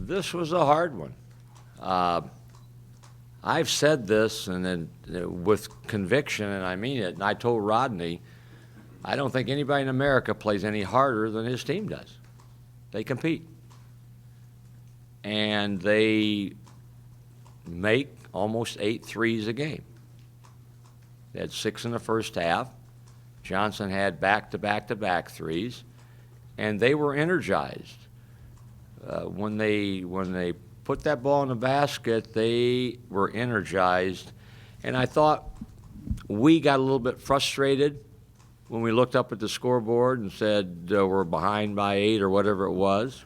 This was a hard one. I've said this and then with conviction, and I mean it, and I told Rodney, I don't think anybody in America plays any harder than his team does. They compete. And they make almost 8 threes a game. They had 6 in the first half. Johnson had back-to-back-to-back threes, and they were energized. When they put that ball in the basket, they were energized. And I thought we got a little bit frustrated when we looked up at the scoreboard and said we're behind by 8 or whatever it was.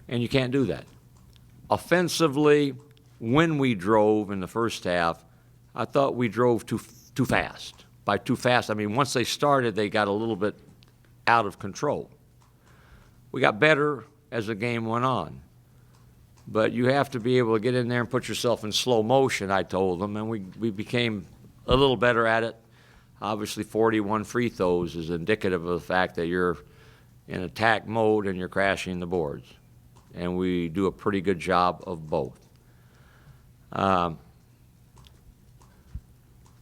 And you can't do that. Offensively, when we drove in the first half, I thought we drove too fast. By too fast, I mean once they started, they got a little bit out of control. We got better as the game went on. But you have to be able to get in there and put yourself in slow motion, I told them, and we became a little better at it. Obviously, 41 free throws is indicative of the fact that you're in attack mode and you're crashing the boards. And we do a pretty good job of both.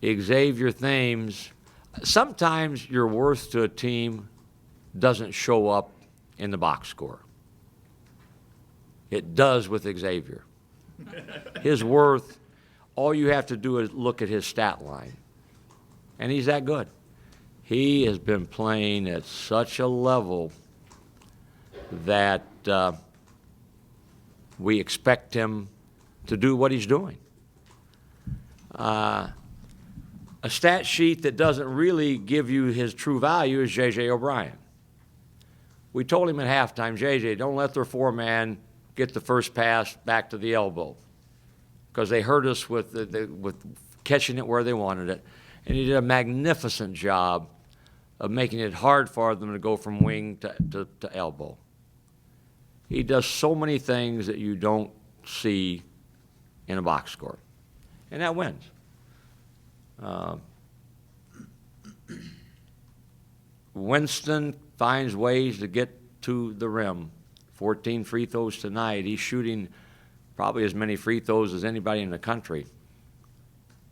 Xavier Thames, sometimes your worth to a team doesn't show up in the box score. It does with Xavier. His worth, all you have to do is look at his stat line. And he's that good. He has been playing at such a level that we expect him to do what he's doing. A stat sheet that doesn't really give you his true value is J.J. O'Brien. We told him at halftime, J.J., don't let their 4-man get the first pass back to the elbow, because they hurt us with catching it where they wanted it. And he did a magnificent job of making it hard for them to go from wing to elbow. He does so many things that you don't see in a box score, and that wins. Winston finds ways to get to the rim. 14 free throws tonight. He's shooting probably as many free throws as anybody in the country.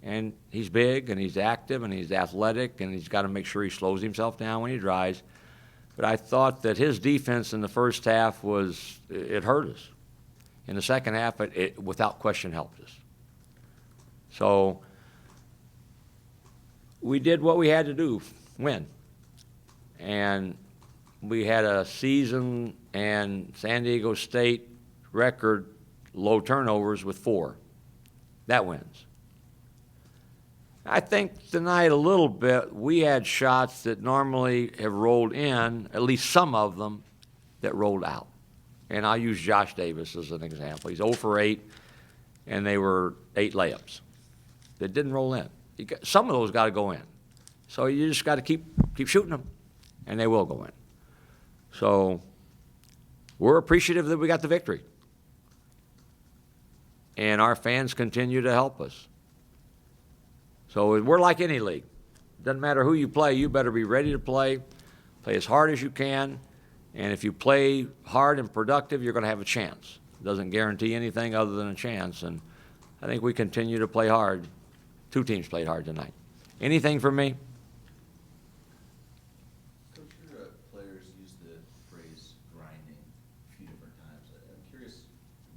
And he's big, and he's active, and he's athletic, and he's got to make sure he slows himself down when he drives. But I thought that his defense in the first half it hurt us. In the second half, it without question helped us. So we did what we had to do, win. And we had a season and San Diego State record low turnovers with 4. That wins. I think tonight a little bit we had shots that normally have rolled in, at least some of them, that rolled out. And I'll use Josh Davis as an example. He's 0 for 8, and they were 8 layups that didn't roll in. Some of those got to go in. So you just got to keep shooting them, and they will go in. So we're appreciative that we got the victory. And our fans continue to help us. So we're like any league. Doesn't matter who you play, you better be ready to play as hard as you can, and if you play hard and productive, you're going to have a chance. It doesn't guarantee anything other than a chance, and I think we continue to play hard. 2 teams played hard tonight. Anything from me? Coach, your players use the phrase grinding a few different times. I'm curious,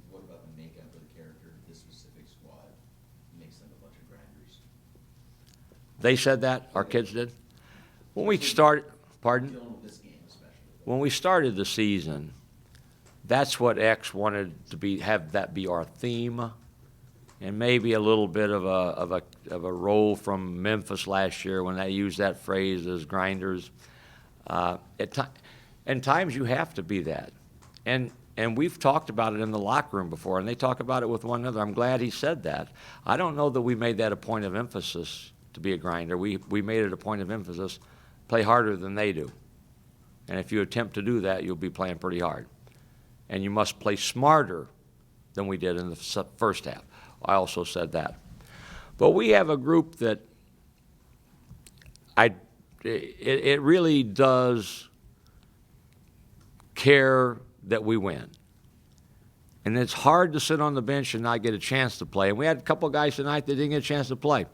what about the makeup of the character of this specific squad makes them a bunch of grinders? They said that? Our kids did? When we started, pardon? Dealing with this game especially. When we started the season, that's what X wanted to have that be our theme, and maybe a little bit of a role from Memphis last year when they used that phrase as grinders. At times you have to be that, and we've talked about it in the locker room before, and they talk about it with one another. I'm glad he said that. I don't know that we made that a point of emphasis to be a grinder. We made it a point of emphasis, play harder than they do. And if you attempt to do that, you'll be playing pretty hard. And you must play smarter than we did in the first half. I also said that. But we have a group that it really does care that we win. And it's hard to sit on the bench and not get a chance to play. And we had a couple guys tonight that didn't get a chance to play.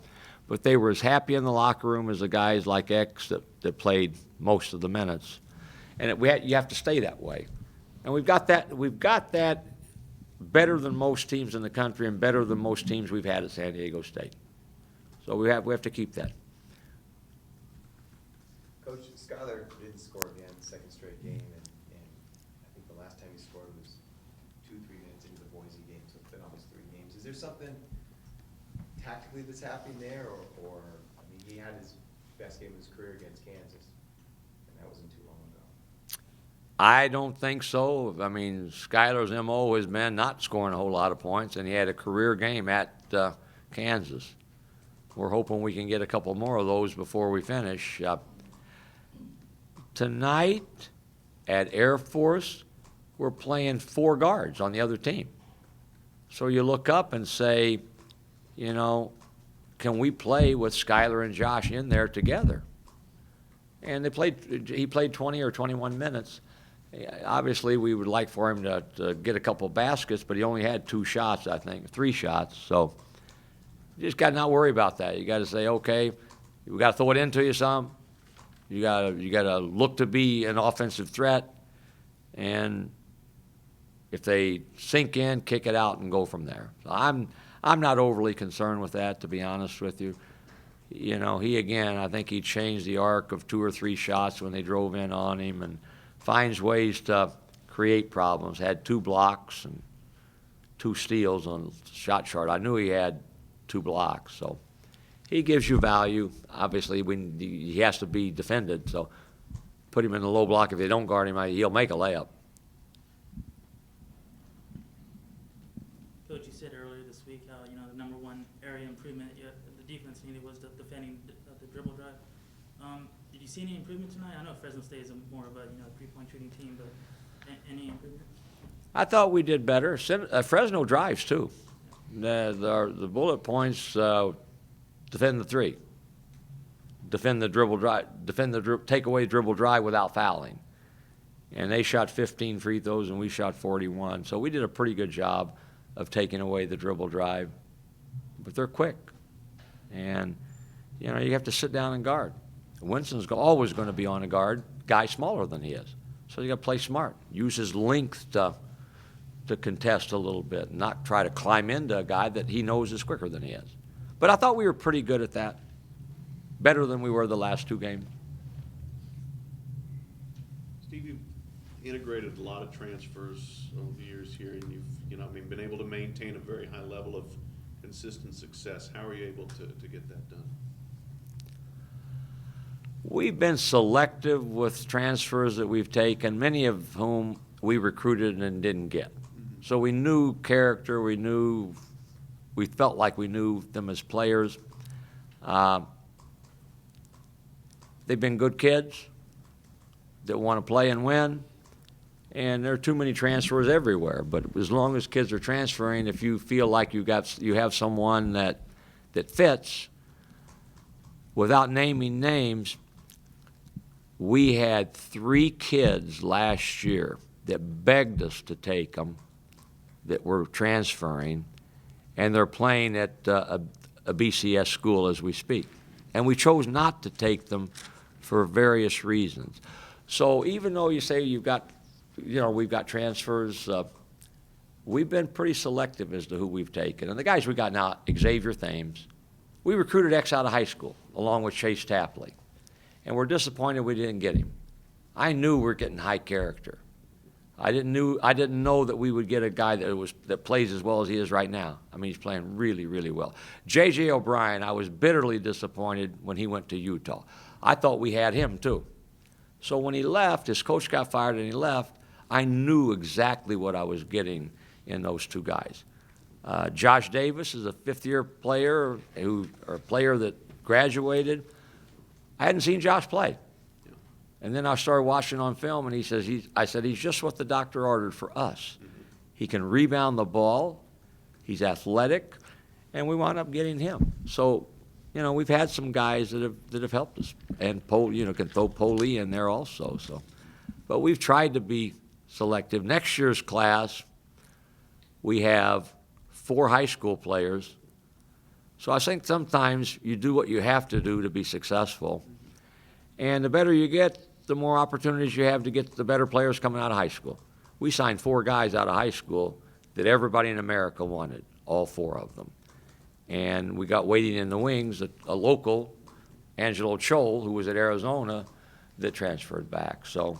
But they were as happy in the locker room as the guys like X that played most of the minutes. And you have to stay that way. And we've got that better than most teams in the country and better than most teams we've had at San Diego State. So we have to keep that. Coach, Skylar didn't score again, second straight game, and I think the last time he scored was 2-3 minutes into the Boise game, so it's been almost 3 games. Is there something tactically that's happening there, or I mean, he had his best game of his career against Kansas, and that wasn't too long ago. I don't think so. I mean, Skylar's MO has been not scoring a whole lot of points, and he had a career game at Kansas. We're hoping we can get a couple more of those before we finish. Tonight at Air Force, we're playing 4 guards on the other team. So you look up and say, you know, can we play with Skylar and Josh in there together? And he played 20 or 21 minutes. Obviously, we would like for him to get a couple baskets, but he only had 2 shots, I think, 3 shots. So you just got to not worry about that. You got to say, okay, we got to throw it into you some. You got to look to be an offensive threat, and if they sink in, kick it out and go from there. So I'm not overly concerned with that, to be honest with you. You know, I think he changed the arc of 2 or 3 shots when they drove in on him, and finds ways to create problems. Had 2 blocks and 2 steals on shot chart. I knew he had 2 blocks, so he gives you value. Obviously, when he has to be defended, so put him in the low block. If they don't guard him, he'll make a layup. Coach, you said earlier this week how the number one area improvement the defense needed was the defending the dribble drive. Did you see any improvement tonight? I know Fresno State is more of a 3-point shooting team, but any improvement? I thought we did better. Fresno drives too. The bullet points defend the 3, defend the dribble drive, take away dribble drive without fouling. And they shot 15 free throws and we shot 41. So we did a pretty good job of taking away the dribble drive. But they're quick. And, you have to sit down and guard. Winston's always going to be on a guard, guy smaller than he is. So you got to play smart. Use his length to contest a little bit, not try to climb into a guy that he knows is quicker than he is. But I thought we were pretty good at that, better than we were the last 2 games. Steve, you've integrated a lot of transfers over the years here, and you've been able to maintain a very high level of consistent success. How are you able to get that done? We've been selective with transfers that we've taken, many of whom we recruited and didn't get. So we knew character, we felt like we knew them as players. They've been good kids that want to play and win, and there are too many transfers everywhere. But as long as kids are transferring, if you feel like you have someone that fits, without naming names, we had 3 kids last year that begged us to take them that were transferring, and they're playing at a BCS school as we speak. And we chose not to take them for various reasons. So even though you say we've got transfers, we've been pretty selective as to who we've taken. And the guys we got now, Xavier Thames, we recruited X out of high school along with Chase Tapley. And we're disappointed we didn't get him. I knew we're getting high character. I didn't know that we would get a guy that plays as well as he is right now. I mean, he's playing really, really well. J.J. O'Brien, I was bitterly disappointed when he went to Utah. I thought we had him too. So when he left, his coach got fired and he left, I knew exactly what I was getting in those 2 guys. Josh Davis is a 5th-year player, a player that graduated. I hadn't seen Josh play. And then I started watching on film, and I said, he's just what the doctor ordered for us. He can rebound the ball, he's athletic, and we wound up getting him. So, we've had some guys that have helped us, and can throw Poli in there also. So, but we've tried to be selective. Next year's class, We have 4 high school players. So I think sometimes you do what you have to do to be successful. And the better you get, the more opportunities you have to get the better players coming out of high school. We signed 4 guys out of high school that everybody in America wanted, all 4 of them. And we got waiting in the wings a local, Angelo Chol, who was at Arizona, that transferred back. So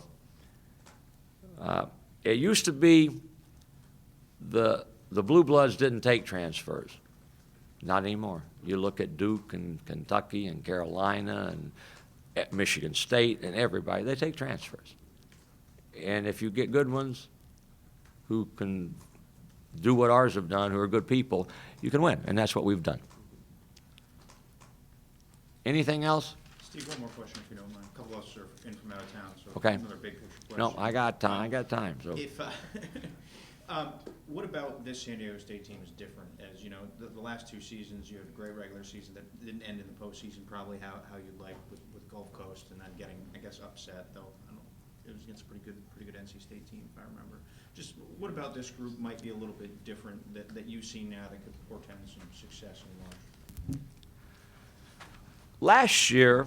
it used to be the Blue Bloods didn't take transfers. Not anymore. You look at Duke and Kentucky and Carolina and at Michigan State and everybody, they take transfers. And if you get good ones who can do what ours have done, who are good people, you can win, and that's what we've done. Anything else? Steve, one more question if you don't mind. A couple of us are in from out of town, so Okay. another big picture question. No, I got time, so. If, what about this San Diego State team is different? As you know, the last 2 seasons, you had a great regular season that didn't end in the postseason, probably how you'd like with Gulf Coast, and then getting, I guess, upset, though, I don't, it was against a pretty good NC State team, if I remember. Just what about this group might be a little bit different that you see now that could portend some success in large? Last year,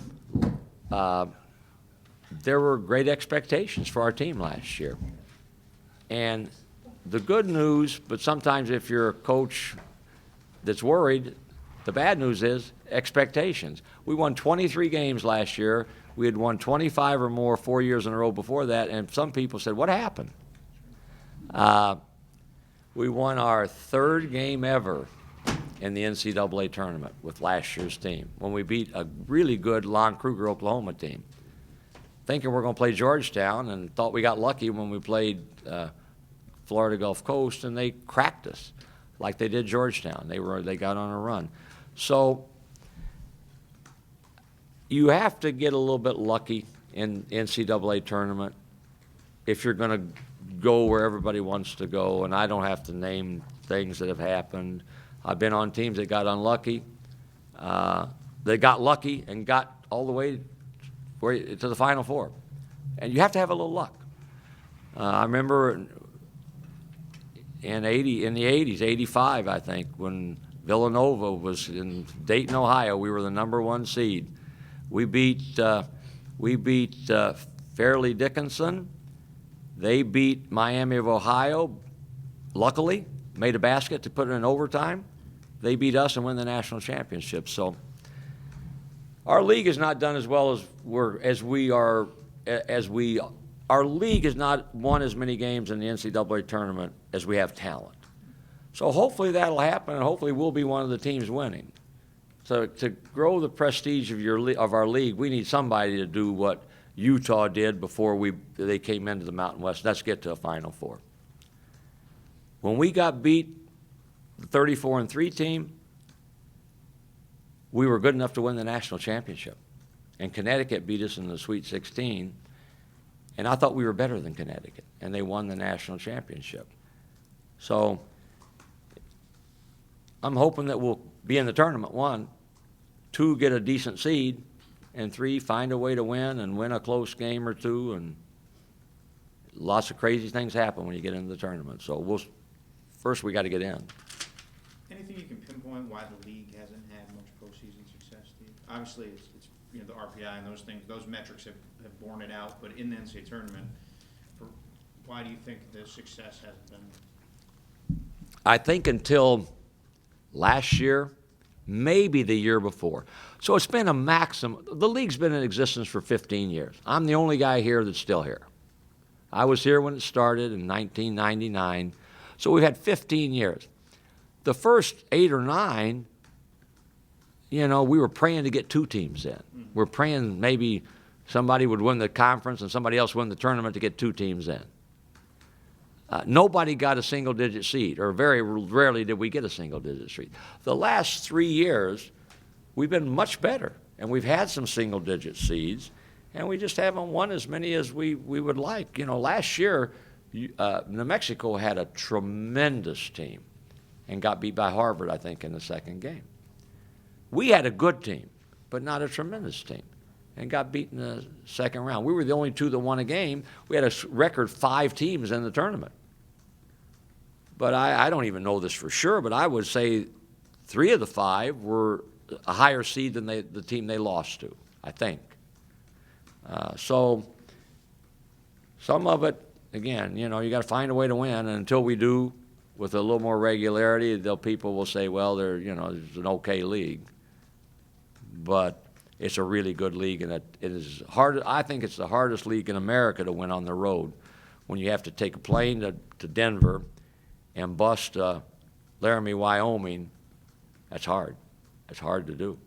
there were great expectations for our team last year. And the good news, but sometimes if you're a coach that's worried, the bad news is expectations. We won 23 games last year. We had won 25 or more 4 years in a row before that, and some people said, what happened? We won our 3rd game ever in the NCAA tournament with last year's team when we beat a really good Lon Kruger, Oklahoma team. Thinking we're going to play Georgetown, and thought we got lucky when we played Florida Gulf Coast, and they cracked us like they did Georgetown. They got on a run. So you have to get a little bit lucky in NCAA tournament if you're going to go where everybody wants to go, and I don't have to name things that have happened. I've been on teams that got unlucky. They got lucky and got all the way to the Final Four. And you have to have a little luck. I remember in the 80s, 85, I think, when Villanova was in Dayton, Ohio, we were the #1 seed. We beat Fairleigh Dickinson. They beat Miami of Ohio, luckily, made a basket to put it in overtime. They beat us and win the national championship. So our league is not done as well our league has not won as many games in the NCAA tournament as we have talent. So hopefully that'll happen, and hopefully we'll be one of the teams winning. So to grow the prestige of our league, we need somebody to do what Utah did before they came into the Mountain West. Let's get to a Final Four. When we got beat, the 34-3 team, we were good enough to win the national championship. And Connecticut beat us in the Sweet 16, and I thought we were better than Connecticut, and they won the national championship. So I'm hoping that we'll be in the tournament, 1, 2, get a decent seed, and 3, find a way to win and win a close game or 2, and lots of crazy things happen when you get into the tournament. So first we got to get in. Anything you can pinpoint why the league hasn't had much postseason success, Steve? Obviously, it's the RPI and those things, those metrics have borne it out, but in the NCAA tournament, why do you think the success hasn't been? I think until last year, maybe the year before. So it's been a maximum. The league's been in existence for 15 years. I'm the only guy here that's still here. I was here when it started in 1999. So we've had 15 years. The first 8 or 9, we were praying to get 2 teams in. We're praying maybe somebody would win the conference and somebody else win the tournament to get 2 teams in. Nobody got a single-digit seed, or very rarely did we get a single-digit seed. The last 3 years, we've been much better, and we've had some single-digit seeds, and we just haven't won as many as we would like. Last year, New Mexico had a tremendous team and got beat by Harvard, I think, in the second game. We had a good team, but not a tremendous team, and got beat in the second round. We were the only 2 that won a game. We had a record 5 teams in the tournament. but I don't even know this for sure, but I would say 3 of the 5 were a higher seed than the team they lost to, I think. So some of it, again, you know, you got to find a way to win, and until we do, with a little more regularity, people will say, well, it's an okay league. But it's a really good league, and it is hard. I think it's the hardest league in America to win on the road. When you have to take a plane to Denver and bus to Laramie, Wyoming, that's hard. It's hard to do,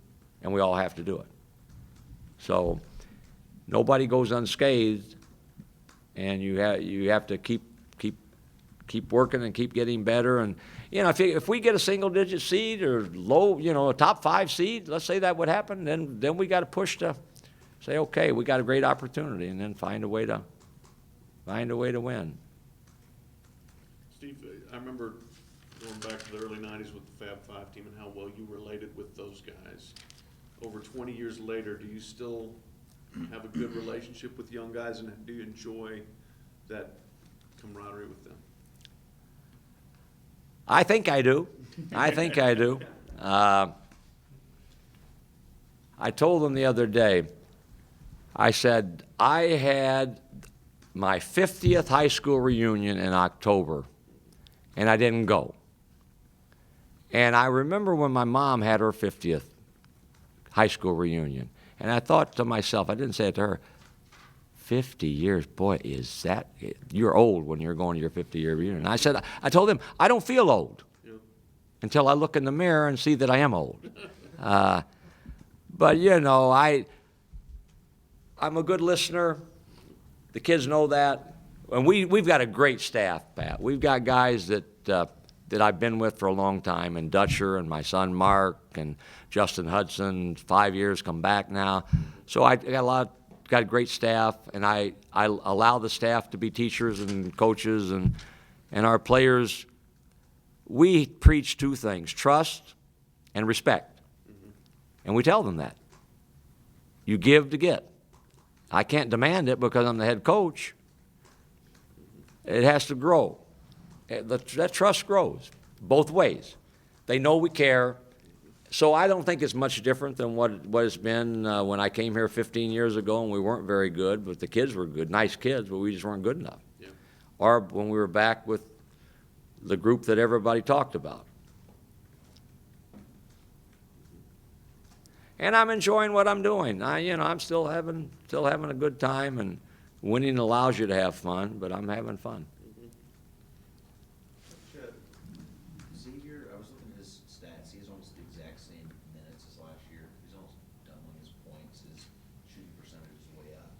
and we all have to do it. So nobody goes unscathed, and you have to keep working and keep getting better. And you know, if we get a single-digit seed or low, you know, a top 5 seed, let's say that would happen, then we got to push to say, okay, we got a great opportunity, and then find a way to win. Steve, I remember going back to the early '90s with the Fab Five team and how well you related with those guys. Over 20 years later, do you still have a good relationship with young guys, and do you enjoy that camaraderie with them? I think I do. I think I do. I told them the other day, I said, I had my 50th high school reunion in October, and I didn't go. And I remember when my mom had her 50th high school reunion, and I thought to myself, I didn't say it to her, 50 years, boy, you're old when you're going to your 50-year reunion. And I told them, I don't feel old until I look in the mirror and see that I am old. But, you know, I'm a good listener. The kids know that. And we've got a great staff, Pat. We've got guys that I've been with for a long time, and Dutcher and my son Mark and Justin Hudson, 5 years, come back now. So I got a great staff, and I allow the staff to be teachers and coaches, and our players. We preach 2 things: trust and respect. And we tell them that. You give to get. I can't demand it because I'm the head coach. It has to grow. That trust grows both ways. They know we care. So I don't think it's much different than what it's been when I came here 15 years ago, and we weren't very good, but the kids were good, nice kids, but we just weren't good enough. Yeah. Or when we were back with the group that everybody talked about. And I'm enjoying what I'm doing. I'm still having a good time, and winning allows you to have fun, but I'm having fun. Xavier, I was looking at his stats. He has almost the exact same minutes as last year. He's almost doubling his points. His shooting percentage is way up.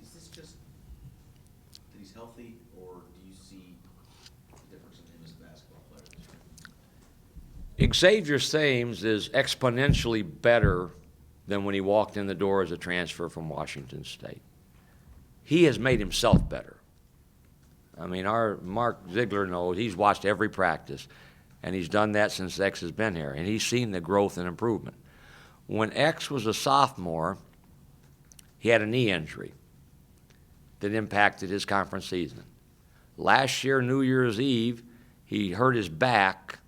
Is this just that he's healthy, or do you see the difference in him as a basketball player this year? Xavier Thames is exponentially better than when he walked in the door as a transfer from Washington State. He has made himself better. I mean, our Mark Ziegler knows, he's watched every practice, and he's done that since X has been here, and he's seen the growth and improvement. When X was a sophomore, he had a knee injury that impacted his conference season. Last year, New Year's Eve, he hurt his back,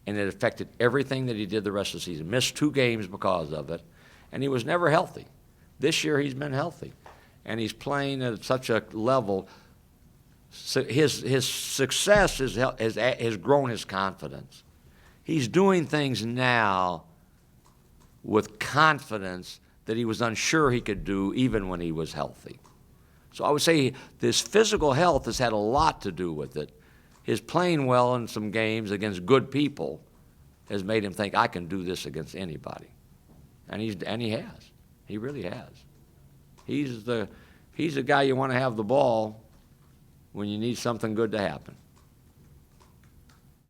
and it affected everything that he did the rest of the season. Missed 2 games because of it, and he was never healthy. This year, he's been healthy, and he's playing at such a level. So his success has grown his confidence. He's doing things now with confidence that he was unsure he could do even when he was healthy. So I would say this physical health has had a lot to do with it. His playing well in some games against good people has made him think, I can do this against anybody. And he has. He really has. He's the guy you want to have the ball when you need something good to happen.